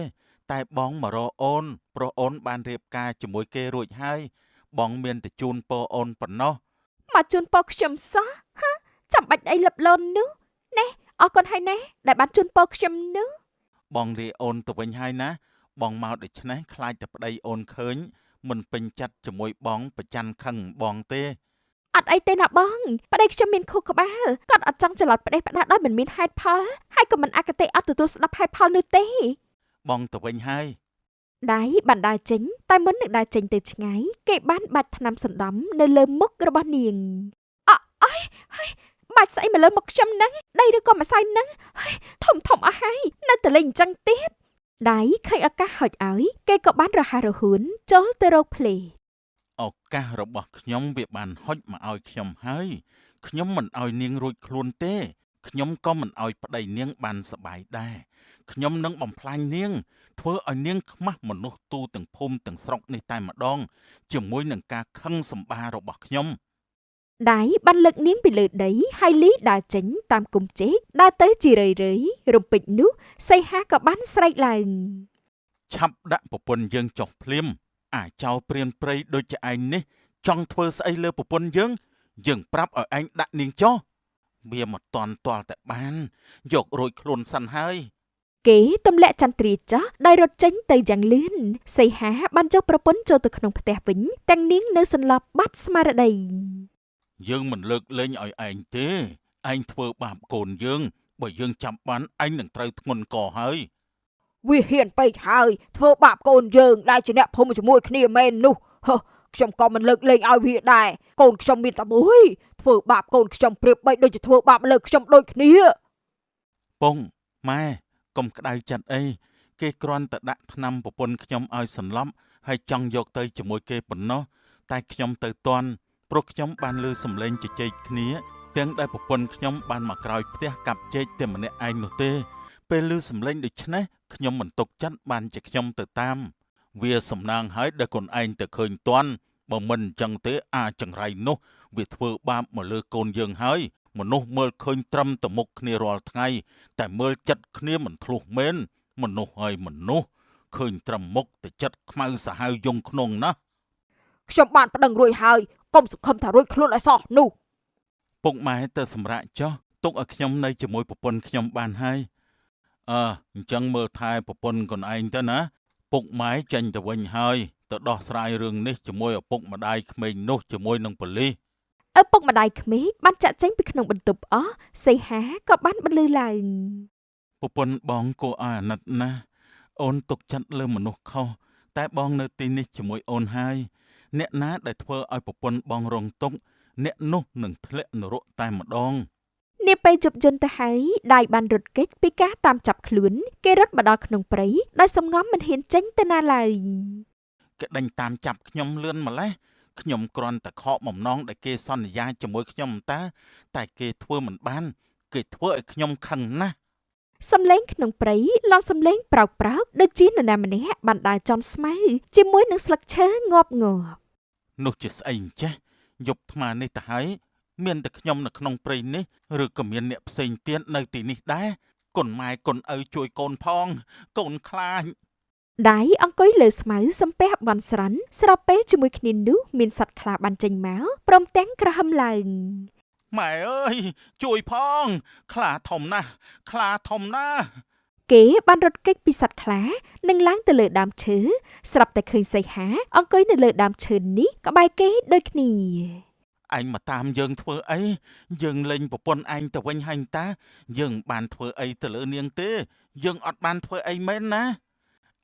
តែបងមករកអូនព្រោះអូនបានរៀបការជាមួយគេរួចហើយបងមានតែជូនពរអូនប៉ុណ្ណោះ មកជូនពរខ្ញុំសោះចាំបាច់អីលឹបលោននោះណែអរគុណហើយណាដែលបានជូនពរខ្ញុំនោះ បងលាអូនទៅវិញហើយណាបងមកដូច្នេះខ្លាចតែប្តីអូនឃើញមិនពេញចិត្តជាមួយបងប្រច័ណ្ឌខឹងបងទេ អត់អីទេណាបងប្តីខ្ញុំមានខួរក្បាលគាត់អត់ចង់ច្រឡត់ប្តីផ្ដាស់ដោយមិនមានហេតុផលហើយក៏មិនអកតេអត់ទទួលស្ដាប់ហេតុផលនោះទេ បងទៅវិញហើយ ដៃបានដើរចេញតែមុននឹងដើរចេញទៅឆ្ងាយគេបានបាច់ថ្នាំសណ្ដំនៅលើមុខរបស់នាងអើយបាច់ស្អីមកលើមុខខ្ញុំហ្នឹងដៃឬក៏ម្សៅហ្នឹងធំអស់ហើយនៅតែលេងអញ្ចឹងទៀតដៃឃើញឱកាសហុចឲ្យគេក៏បានរហ័សរហួនចូលទៅរកភ្លេឱកាសរបស់ខ្ញុំវាបានហុចមកឲ្យខ្ញុំហើយខ្ញុំមិនឲ្យនាងរួចខ្លួនទេខ្ញុំក៏មិនឲ្យប្តីនាងបានសប្បាយដែរខ្ញុំនឹងបំផ្លាញនាងធ្វើឲ្យនាងខ្មាស់មនុស្សទូទាំងភូមិទាំងស្រុកនេះតែម្ដងជាមួយនឹងការខឹងសម្បាររបស់ខ្ញុំ ដៃបានលើកនាងពីលើដីហើយលីដើរចេញតាមគុម្ពចេកដើរទៅជារឿយរំពេចនោះសីហាក៏បានស្រែកឡើង ឆាប់ដាក់ប្រពន្ធយើងចុះភ្លាមអាចោលព្រានព្រៃដូចជាឯងនេះចង់ធ្វើស្អីលើប្រពន្ធយើងប្រាប់ឲ្យឯងដាក់នាងចុះវាមិនតន់ទាល់តែបានយករួចខ្លួនសិនហើយ គេទម្លាក់ចន្ទ្រាចាស់ដោយរត់ចេញទៅយ៉ាងលឿនសីហាបានយកប្រពន្ធចូលទៅក្នុងផ្ទះវិញទាំងនាងនៅសន្លប់បាត់ស្មារតី យើងមិនលើកលែងឲ្យឯងទេឯងធ្វើបាបកូនយើងបើយើងចាប់បានឯងនឹងត្រូវធ្ងន់កហើយ វាហ៊ានពេកហើយធ្វើបាបកូនយើងដែលជាអ្នកភូមិជាមួយគ្នាមែននោះខ្ញុំក៏មិនលើកលែងឲ្យវាដែរកូនខ្ញុំមានតែមួយធ្វើបាបកូនខ្ញុំប្រៀបបីដូចជាធ្វើបាបលើខ្ញុំដូចគ្នា ពងម៉ែកុំក្តៅចិត្តអីគេគ្រាន់តែដាក់ថ្នាំប្រពន្ធខ្ញុំឲ្យសន្លប់ហើយចង់យកទៅជាមួយគេប៉ុណ្ណោះតែខ្ញុំទៅតន់ព្រោះខ្ញុំបានលើសំឡេងជជែកគ្នាទាំងដែលប្រពន្ធខ្ញុំបានមកក្រោយផ្ទះកាប់ចេកតែម្នាក់ឯងនោះទេពេលលើសំឡេងដូច្នេះ ខ្ញុំមិនទុកចិត្តបានជាខ្ញុំទៅតាមវាសំណាងហើយដែលខ្លួនឯងទៅឃើញទាន់បើមិនអញ្ចឹងទេអាចចង្រៃនោះវាធ្វើបាបមកលើកូនយើងហើយមនុស្សមើលឃើញត្រឹមតែមុខគ្នារាល់ថ្ងៃតែមើលចិត្តគ្នាមិនធ្លុះមែនមនុស្សហើយមនុស្សឃើញត្រឹមមុខតែចិត្តខ្មៅសាហាវយងក្នុងណាស់ ខ្ញុំបានប្តឹងរួចហើយកុំសង្ឃឹមថារួចខ្លួនឲ្យសោះនោះ ពុកម៉ែទៅសម្រាកចុះទុកឲ្យខ្ញុំនៅជាមួយប្រពន្ធខ្ញុំបានហើយអញ្ចឹងមើលថែប្រពន្ធខ្លួនឯងទៅណាពុកម៉ែចេញទៅវិញហើយទៅដោះស្រាយរឿងនេះជាមួយឪពុកម្ដាយក្មេងនោះជាមួយនឹងប៉ូលីស ឪពុកម្ដាយក្មេកបានចាក់ចេញពីក្នុងបន្ទប់អស់សីហាក៏បានបន្លឺឡើង ប្រពន្ធបងគួរឲ្យអាណិតណាស់អូនទុកចិត្តលើមនុស្សខុសតែបងនៅទីនេះជាមួយអូនហើយអ្នកណាដែលធ្វើឲ្យប្រពន្ធបងរងទុក្ខអ្នកនោះនឹងធ្លាក់នរកតែម្ដង នាពេលជប់យន្តទៅហើយដៃបានរត់គេចពីការតាមចាប់ខ្លួនគេរត់មកដល់ក្នុងព្រៃដោយសំងំមិនហ៊ានចេញទៅណាឡើយ គេដេញតាមចាប់ខ្ញុំលឿនម្លេះខ្ញុំគ្រាន់តែខកបំណងដែលគេសន្យាជាមួយខ្ញុំតែគេធ្វើមិនបានគេធ្វើឲ្យខ្ញុំខឹងណាស់ សំឡេងក្នុងព្រៃឡងសំឡេងប្រោកដូចជានរណាម្នាក់បានដើរចំស្មៅជាមួយនឹងស្លឹកឈើងាប់ងាប់ នោះជាស្អីអញ្ចេះយប់ថ្មនេះទៅហើយមានតែខ្ញុំនៅក្នុងព្រៃនេះឬក៏មានអ្នកផ្សេងទៀតនៅទីនេះដែរកូនម៉ែកូនឪជួយកូនផងកូនខ្លាច ដៃអង្គុយលើស្មៅសំពះបន់ស្រន់ស្របពេលជាមួយគ្នានោះមានសត្វខ្លាបានចេញមកព្រមទាំងក្រហមឡើង ម៉ែអើយជួយផងខ្លាធំណាស់ខ្លាធំណាស់ គេបានរត់គេចពីសត្វខ្លានិងឡើងទៅលើដើមឈើស្រាប់តែឃើញសីហាអង្គុយនៅលើដើមឈើនេះក្បែរគេដូចគ្នា ឯងមកតាមយើងធ្វើអីយើងលេងប្រពន្ធឯងទៅវិញហើយតាយើងបានធ្វើអីទៅលើនាងទេយើងអត់បានធ្វើអីមែនណា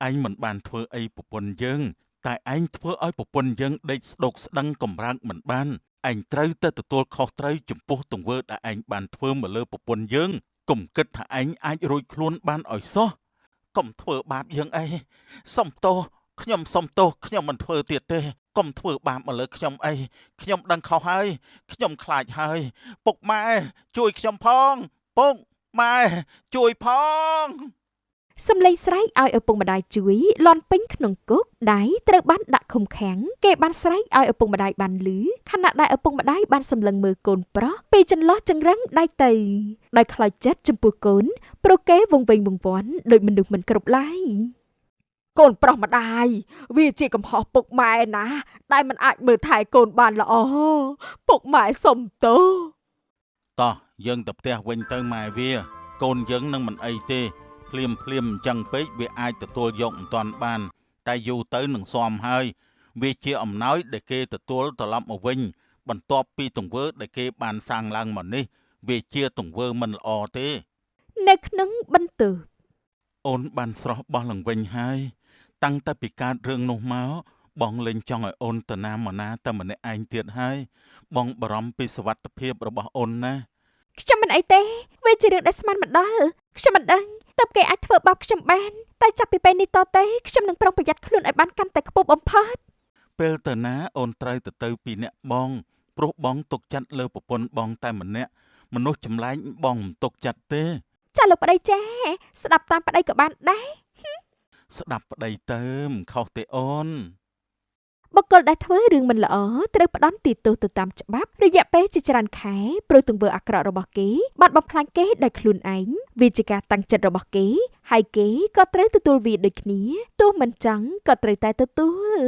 ឯងមិនបានធ្វើអីប្រពន្ធយើងតែឯងធ្វើឲ្យប្រពន្ធយើងដេកស្ដុកស្ដឹងកំរើកមិនបានឯងត្រូវទៅទទួលខុសត្រូវចំពោះទង្វើដែលឯងបានធ្វើមកលើប្រពន្ធយើងកុំគិតថាឯងអាចរួចខ្លួនបានឲ្យសោះកុំធ្វើបាបយើងអីសុំទោសខ្ញុំសុំទោសខ្ញុំមិនធ្វើទៀតទេកុំធ្វើបាបមកលើខ្ញុំអីខ្ញុំដឹងខុសហើយខ្ញុំខ្លាចហើយពុកម៉ែជួយខ្ញុំផងពុកម៉ែជួយផង សំឡេងស្រែកឲ្យឪពុកម្ដាយជួយលន់ពេញក្នុងគុកដៃត្រូវបានដាក់ឃុំឃាំងគេបានស្រែកឲ្យឪពុកម្ដាយបានឮខណៈដែលឪពុកម្ដាយបានសម្លឹងមើលកូនប្រុសពីចន្លោះចង្រឹងដៃទៅដោយខ្លោចចិត្តចំពោះកូនព្រោះគេវង្វេងវង្វាន់ដូចមនុស្សមិនគ្រប់ឡើយក ូនប្រុសម្ដាយវាជាកំហុសពុកម៉ែណាដែលមិនអាចមើលថែកូនបានល្អពុកម៉ែសុំទោស តោះយើងទៅផ្ទះវិញទៅម៉ែវាកូនយើងនឹងមិនអីទេភ្លាមអញ្ចឹងពេកវាអាចទទួលយកមិនទាន់បានតែយូរទៅនឹងស៊ាំហើយវាជាអំណោយដែលគេទទួលត្រឡប់មកវិញបន្ទាប់ពីទង្វើដែលគេបានសាងឡើងមកនេះវាជាទង្វើមិនល្អទេ នៅក្នុងបន្ទប់ អូនបានស្រស់បោះឡើងវិញហើយតាំងតែពីកើតរឿងនោះមកបងលែងចង់ឲ្យអូនទៅណាមកណាតែម្នាក់ឯងទៀតហើយបងបារម្ភពីសុវត្ថិភាពរបស់អូនណា ខ្ញុំមិនអីទេវាជារឿងដែលស្មានមិនដល់ខ្ញុំមិនដឹងតើគេអាចធ្វើបាបខ្ញុំបានតែចាប់ពីពេលនេះតទៅខ្ញុំនឹងប្រុងប្រយ័ត្នខ្លួនឲ្យបានកាន់តែខ្ពស់បំផុត ពេលទៅណាអូនត្រូវទៅពីអ្នកបងព្រោះបងទុកចិត្តលើប្រពន្ធបងតែម្នាក់មនុស្សចម្លែកបងមិនទុកចិត្តទេ ចាលោកប្តីចាស្ដាប់តាមប្តីក៏បានដែរ ស្ដាប់ប្តីទៅមិនខុសទេអូន បុគ្គលដែលធ្វើរឿងមិនល្អត្រូវផ្ដន្ទាទោសទៅតាមច្បាប់រយៈពេលជាច្រើនខែព្រោះទង្វើអាក្រក់របស់គេបានបំផ្លាញគេដោយខ្លួនឯងវាជាការតាំងចិត្តរបស់គេហើយគេក៏ត្រូវទទួលវាដូចគ្នាទោះមិនចង់ក៏ត្រូវតែទទួល